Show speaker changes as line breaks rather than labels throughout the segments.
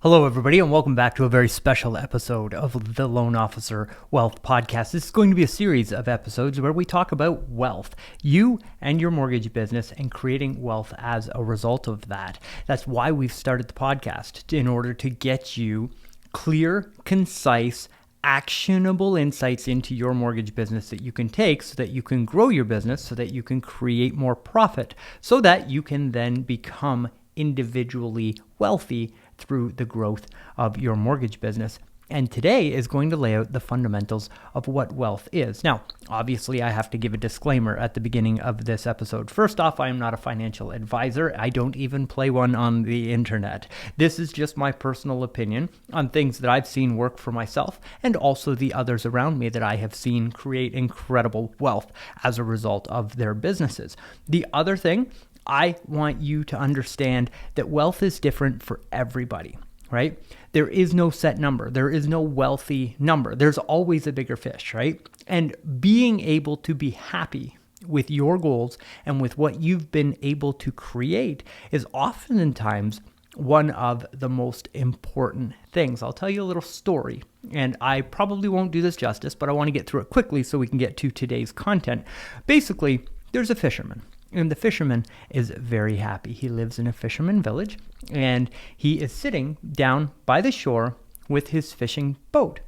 Hello, everybody, and welcome back to a very special episode of the Loan Officer Wealth Podcast. This is going to be a series of episodes where we talk about wealth, you and your mortgage business, and creating wealth as a result of that. That's why we've started the podcast, in order to get you clear, concise, actionable insights into your mortgage business that you can take so that you can grow your business, so that you can create more profit, so that you can then become individually wealthy through the growth of your mortgage business. And today is going to lay out the fundamentals of what wealth is. Now, obviously, I have to give a disclaimer at the beginning of this episode. First off, I am not a financial advisor. I don't even play one on the internet. This is just my personal opinion on things that I've seen work for myself and also the others around me that I have seen create incredible wealth as a result of their businesses. The other thing, I want you to understand that wealth is different for everybody, right? There is no set number. There is no wealthy number. There's always a bigger fish, right? And being able to be happy with your goals and with what you've been able to create is oftentimes one of the most important things. I'll tell you a little story, and I probably won't do this justice, but I want to get through it quickly so we can get to today's content. Basically, there's a fisherman. And the fisherman is very happy. He lives in a fisherman village, and he is sitting down by the shore with his fishing boat.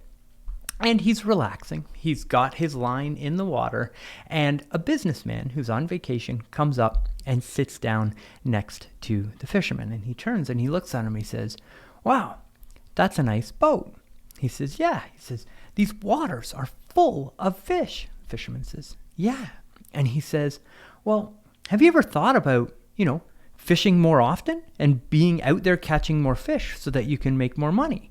And he's relaxing. He's got his line in the water, and a businessman who's on vacation comes up and sits down next to the fisherman. And he turns and he looks at him. He says, "Wow, that's a nice boat." He says, "Yeah." He says, "These waters are full of fish." The fisherman says, "Yeah." And he says, "Well, have you ever thought about, fishing more often and being out there catching more fish so that you can make more money?"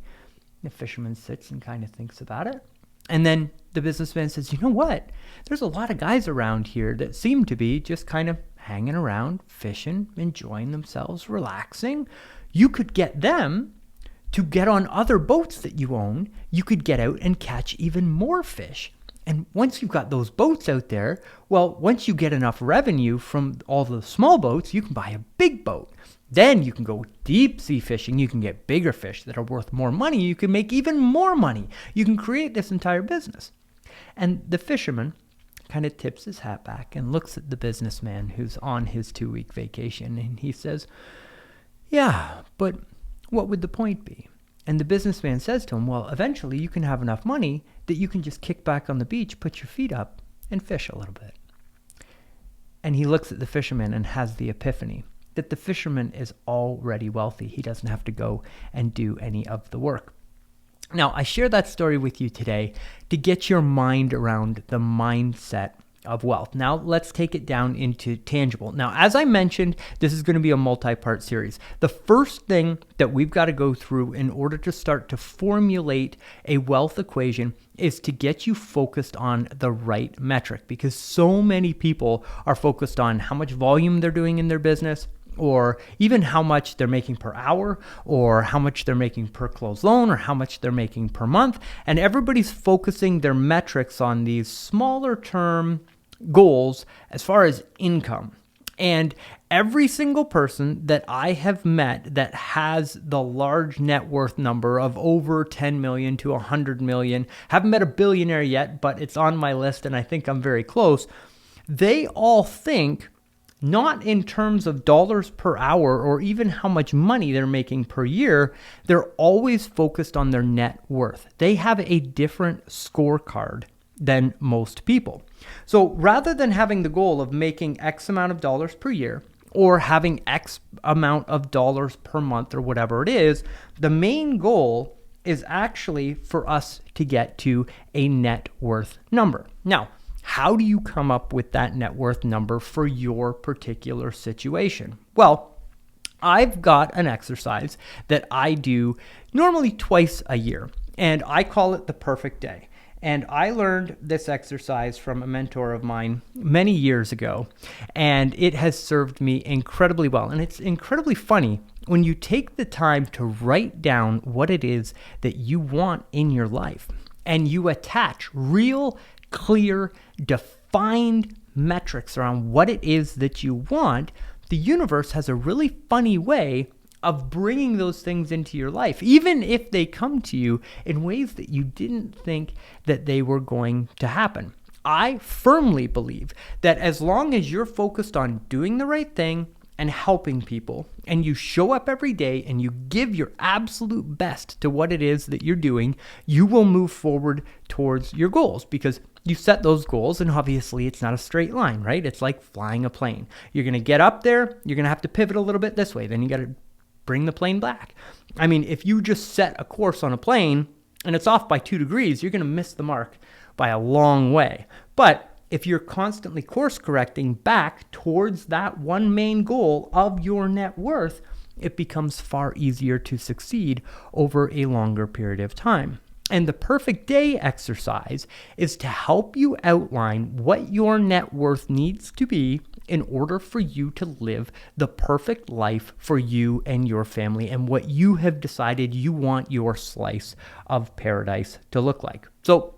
The fisherman sits and kind of thinks about it. And then the businessman says, "You know what? There's a lot of guys around here that seem to be just kind of hanging around, fishing, enjoying themselves, relaxing. You could get them to get on other boats that you own. You could get out and catch even more fish. And once you've got those boats out there, well, once you get enough revenue from all the small boats, you can buy a big boat. Then you can go deep sea fishing. You can get bigger fish that are worth more money. You can make even more money. You can create this entire business." And the fisherman kind of tips his hat back and looks at the businessman who's on his 2-week vacation. And he says, "Yeah, but what would the point be?" And the businessman says to him, "Well, eventually you can have enough money that you can just kick back on the beach, put your feet up, and fish a little bit." And he looks at the fisherman and has the epiphany that the fisherman is already wealthy. He doesn't have to go and do any of the work. Now, I share that story with you today to get your mind around the mindset of wealth. Now, let's take it down into tangible. Now, as I mentioned, this is going to be a multi-part series. The first thing that we've got to go through in order to start to formulate a wealth equation is to get you focused on the right metric, because so many people are focused on how much volume they're doing in their business, or even how much they're making per hour, or how much they're making per closed loan, or how much they're making per month. And everybody's focusing their metrics on these smaller term goals as far as income. And every single person that I have met that has the large net worth number of over 10 million to 100 million, haven't met a billionaire yet, but it's on my list and I think I'm very close. They all think not in terms of dollars per hour or even how much money they're making per year. They're always focused on their net worth. They have a different scorecard than most people. So rather than having the goal of making X amount of dollars per year or having X amount of dollars per month or whatever it is, the main goal is actually for us to get to a net worth number. Now, how do you come up with that net worth number for your particular situation? Well, I've got an exercise that I do normally twice a year, and I call it the perfect day. And I learned this exercise from a mentor of mine many years ago, and it has served me incredibly well. And it's incredibly funny when you take the time to write down what it is that you want in your life, and you attach real, clear, defined metrics around what it is that you want. The universe has a really funny way of bringing those things into your life, even if they come to you in ways that you didn't think that they were going to happen. I firmly believe that as long as you're focused on doing the right thing and helping people, and you show up every day and you give your absolute best to what it is that you're doing, you will move forward towards your goals, because you set those goals, and obviously it's not a straight line, right? It's like flying a plane. You're going to get up there, you're going to have to pivot a little bit this way, then you got to bring the plane back. I mean, if you just set a course on a plane and it's off by 2 degrees, you're going to miss the mark by a long way. But if you're constantly course correcting back towards that one main goal of your net worth, it becomes far easier to succeed over a longer period of time. And the perfect day exercise is to help you outline what your net worth needs to be in order for you to live the perfect life for you and your family, and what you have decided you want your slice of paradise to look like. So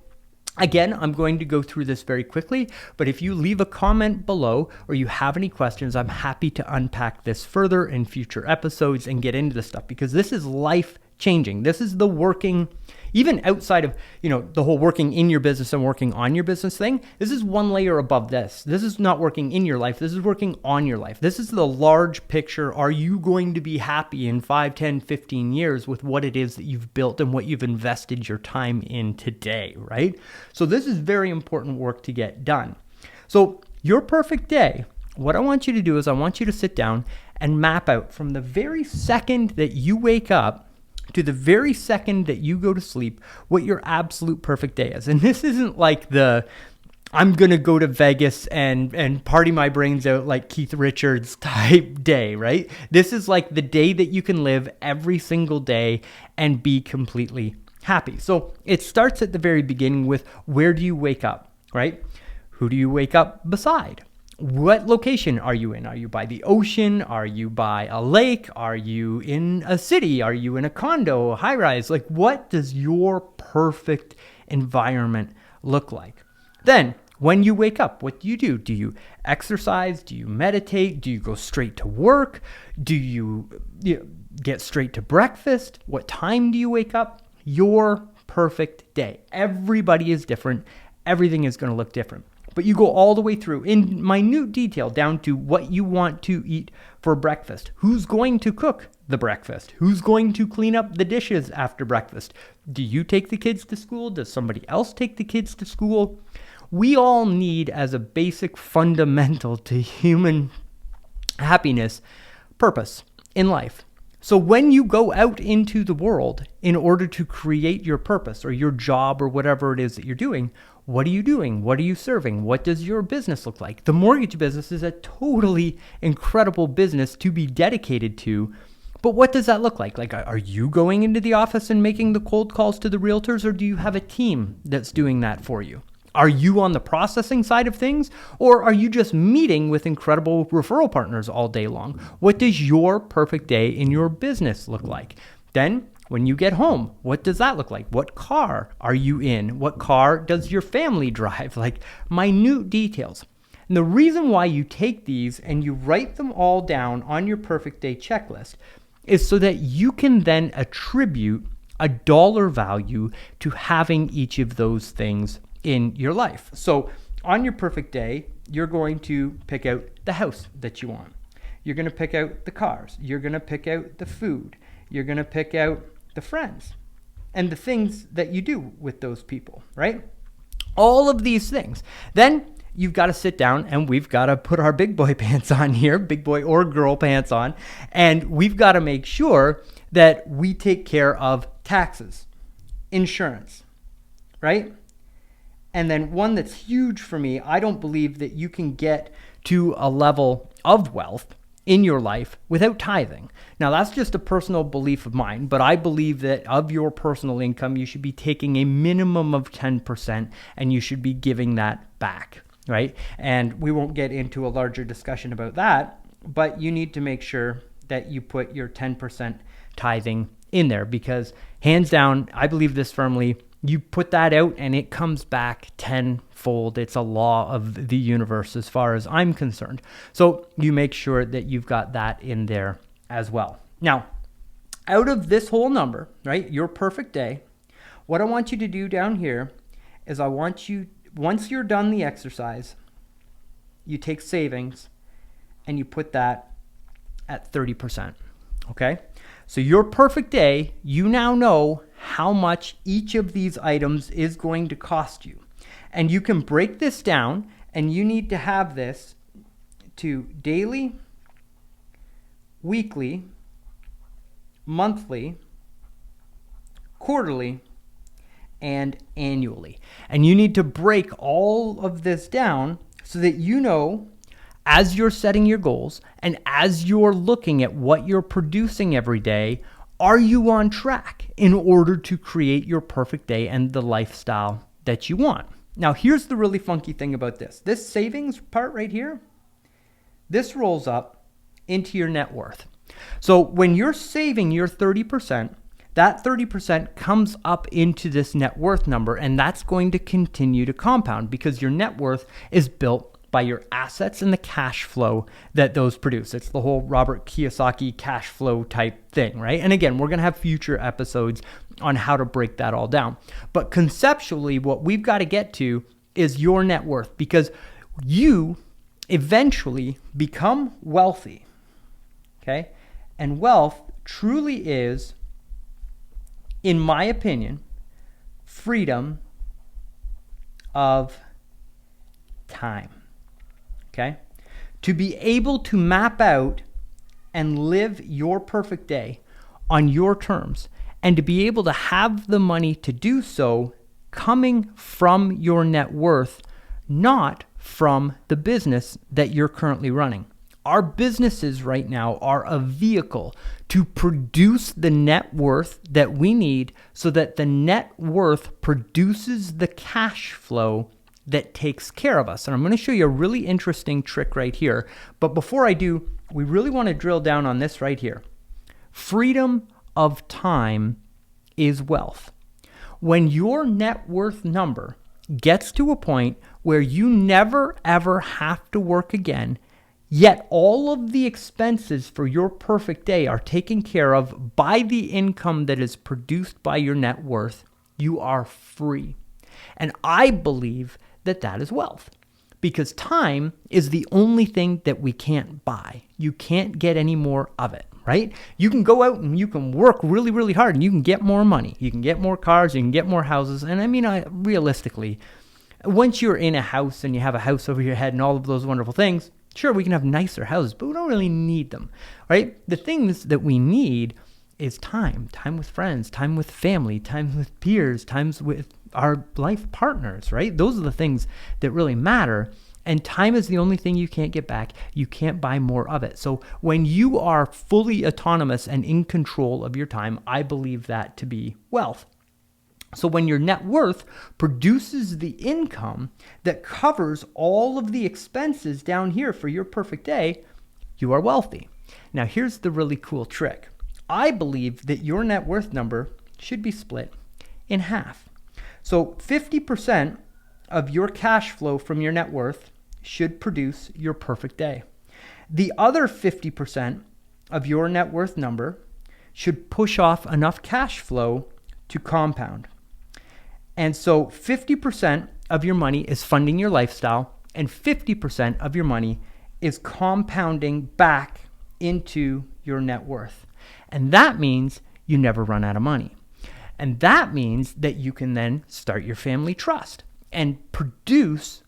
again, I'm going to go through this very quickly, but if you leave a comment below or you have any questions, I'm happy to unpack this further in future episodes and get into this stuff, because this is life changing. This is the working, even outside of, the whole working in your business and working on your business thing. This is one layer above this. This is not working in your life. This is working on your life. This is the large picture. Are you going to be happy in 5, 10, 15 years with what it is that you've built and what you've invested your time in today, right? So this is very important work to get done. So your perfect day, what I want you to do is I want you to sit down and map out from the very second that you wake up to the very second that you go to sleep what your absolute perfect day is. And this isn't like I'm going to go to Vegas and party my brains out like Keith Richards type day, right? This is like the day that you can live every single day and be completely happy. So it starts at the very beginning with, where do you wake up, right? Who do you wake up beside? What location are you in? Are you by the ocean? Are you by a lake? Are you in a city? Are you in a condo, a high rise? Like, what does your perfect environment look like? Then, when you wake up, what do you do? Do you exercise? Do you meditate? Do you go straight to work? Do you get straight to breakfast? What time do you wake up? Your perfect day. Everybody is different. Everything is going to look different. But you go all the way through in minute detail down to what you want to eat for breakfast. Who's going to cook the breakfast? Who's going to clean up the dishes after breakfast? Do you take the kids to school? Does somebody else take the kids to school? We all need, as a basic fundamental to human happiness, purpose in life. So when you go out into the world in order to create your purpose or your job or whatever it is that you're doing, what are you doing? What are you serving? What does your business look like? The mortgage business is a totally incredible business to be dedicated to. But what does that look like? Like, are you going into the office and making the cold calls to the realtors, or do you have a team that's doing that for you? Are you on the processing side of things, or are you just meeting with incredible referral partners all day long? What does your perfect day in your business look like? Then, when you get home, what does that look like? What car are you in? What car does your family drive? Like, minute details. And the reason why you take these and you write them all down on your perfect day checklist is so that you can then attribute a dollar value to having each of those things in your life. So on your perfect day, you're going to pick out the house that you want. You're going to pick out the cars. You're going to pick out the food. You're going to pick out the friends and the things that you do with those people, right? All of these things. Then you've got to sit down and we've got to put our big boy pants on here, big boy or girl pants on, and we've got to make sure that we take care of taxes, insurance, right? And then one that's huge for me, I don't believe that you can get to a level of wealth in your life without tithing. Now, that's just a personal belief of mine, but I believe that of your personal income, you should be taking a minimum of 10% and you should be giving that back, right? And we won't get into a larger discussion about that, but you need to make sure that you put your 10% tithing in there, because hands down, I believe this firmly, you put that out and it comes back tenfold. It's a law of the universe as far as I'm concerned. So you make sure that you've got that in there as well. Now, out of this whole number, right, your perfect day, what I want you to do down here is I want you, once you're done the exercise, you take savings and you put that at 30%. Okay? So your perfect day, you now know how much each of these items is going to cost you. And you can break this down, and you need to have this to daily, weekly, monthly, quarterly, and annually. And you need to break all of this down so that you know, as you're setting your goals and as you're looking at what you're producing every day, are you on track in order to create your perfect day and the lifestyle that you want? Now, here's the really funky thing about this. This savings part right here, this rolls up into your net worth. So when you're saving your 30%, that 30% comes up into this net worth number, and that's going to continue to compound because your net worth is built by your assets and the cash flow that those produce. It's the whole Robert Kiyosaki cash flow type thing, right? And again, we're going to have future episodes on how to break that all down. But conceptually, what we've got to get to is your net worth, because you eventually become wealthy, okay? And wealth truly is, in my opinion, freedom of time. Okay? To be able to map out and live your perfect day on your terms, and to be able to have the money to do so coming from your net worth, not from the business that you're currently running. Our businesses right now are a vehicle to produce the net worth that we need so that the net worth produces the cash flow that takes care of us. And I'm going to show you a really interesting trick right here. But before I do, we really want to drill down on this right here. Freedom of time is wealth. When your net worth number gets to a point where you never ever have to work again, yet all of the expenses for your perfect day are taken care of by the income that is produced by your net worth, you are free. And I believe that is wealth, because time is the only thing that we can't buy. You can't get any more of it, right? You can go out and you can work really, really hard and you can get more money. You can get more cars, you can get more houses. And I mean, realistically, once you're in a house and you have a house over your head and all of those wonderful things, sure, we can have nicer houses, but we don't really need them, right? The things that we need is time with friends, time with family, time with peers, times with our life partners, right? Those are the things that really matter. And time is the only thing you can't get back. You can't buy more of it. So when you are fully autonomous and in control of your time, I believe that to be wealth. So when your net worth produces the income that covers all of the expenses down here for your perfect day, you are wealthy. Now here's the really cool trick. I believe that your net worth number should be split in half. So 50% of your cash flow from your net worth should produce your perfect day. The other 50% of your net worth number should push off enough cash flow to compound. And so 50% of your money is funding your lifestyle, and 50% of your money is compounding back into your net worth. And that means you never run out of money. And that means that you can then start your family trust and produce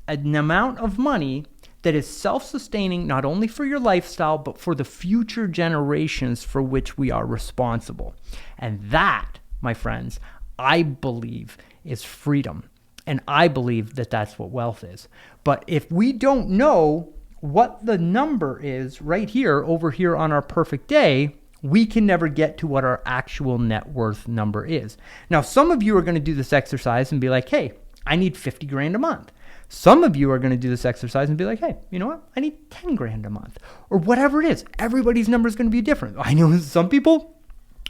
an amount of money that is self-sustaining, not only for your lifestyle, but for the future generations for which we are responsible. And that, my friends, I believe is freedom. And I believe that that's what wealth is. But if we don't know what the number is right here, over here on our perfect day, we can never get to what our actual net worth number is. Now, some of you are going to do this exercise and be like, hey, I need 50 grand a month. Some of you are going to do this exercise and be like, hey, you know what? I need 10 grand a month, or whatever it is. Everybody's number is going to be different. I know some people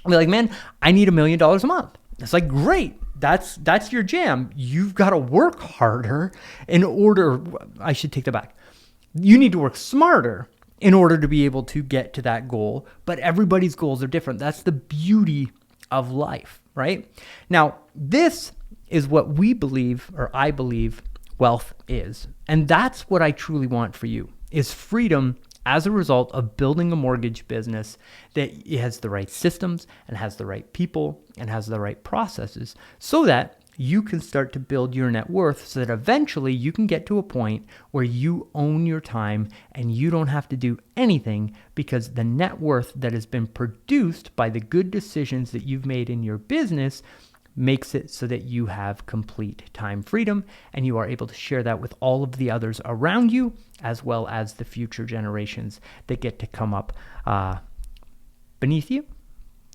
will be like, man, I need $1 million a month. It's like, great. That's your jam. You've got to work harder in order. I should take that back. You need to work smarter in order to be able to get to that goal. But everybody's goals are different. That's the beauty of life, right? Now, this is what we believe, or I believe, wealth is. And that's what I truly want for you, is freedom as a result of building a mortgage business that has the right systems and has the right people and has the right processes, so that you can start to build your net worth, so that eventually you can get to a point where you own your time and you don't have to do anything, because the net worth that has been produced by the good decisions that you've made in your business makes it so that you have complete time freedom, and you are able to share that with all of the others around you, as well as the future generations that get to come up beneath you.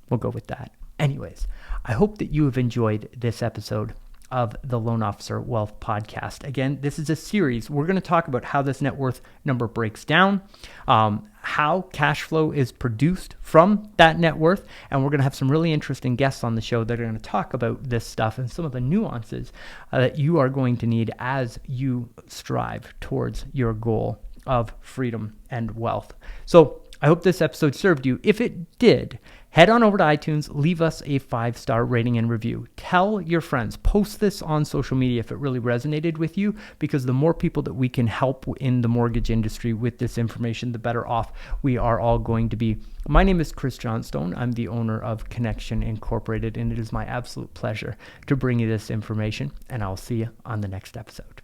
We'll go with that. Anyways, I hope that you have enjoyed this episode of the Loan Officer Wealth Podcast. Again, this is a series. We're going to talk about how this net worth number breaks down, how cash flow is produced from that net worth, and we're going to have some really interesting guests on the show that are going to talk about this stuff and some of the nuances that you are going to need as you strive towards your goal of freedom and wealth. So I hope this episode served you. If it did, head on over to iTunes, leave us a 5-star rating and review. Tell your friends, post this on social media if it really resonated with you, because the more people that we can help in the mortgage industry with this information, the better off we are all going to be. My name is Chris Johnstone. I'm the owner of Connection Incorporated, and it is my absolute pleasure to bring you this information, and I'll see you on the next episode.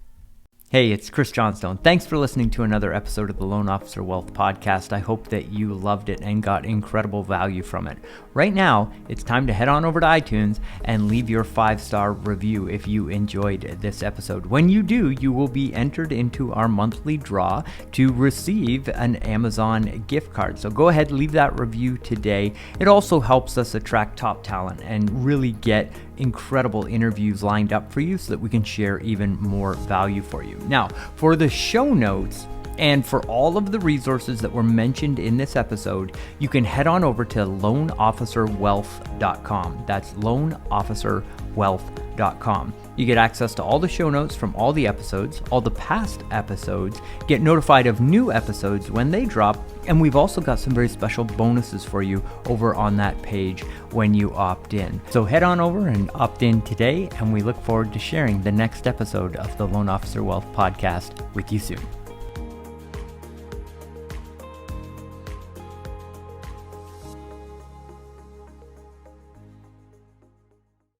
Hey, it's Chris Johnstone. Thanks for listening to another episode of the Loan Officer Wealth Podcast. I hope that you loved it and got incredible value from it. Right now, it's time to head on over to iTunes and leave your 5-star review if you enjoyed this episode. When you do, you will be entered into our monthly draw to receive an Amazon gift card. So go ahead, leave that review today. It also helps us attract top talent and really get incredible interviews lined up for you, so that we can share even more value for you. Now, for the show notes and for all of the resources that were mentioned in this episode, you can head on over to loanofficerwealth.com. That's loanofficerwealth.com. You get access to all the show notes from all the episodes, all the past episodes, get notified of new episodes when they drop, and we've also got some very special bonuses for you over on that page when you opt in. So head on over and opt in today, and we look forward to sharing the next episode of the Loan Officer Wealth Podcast with you soon.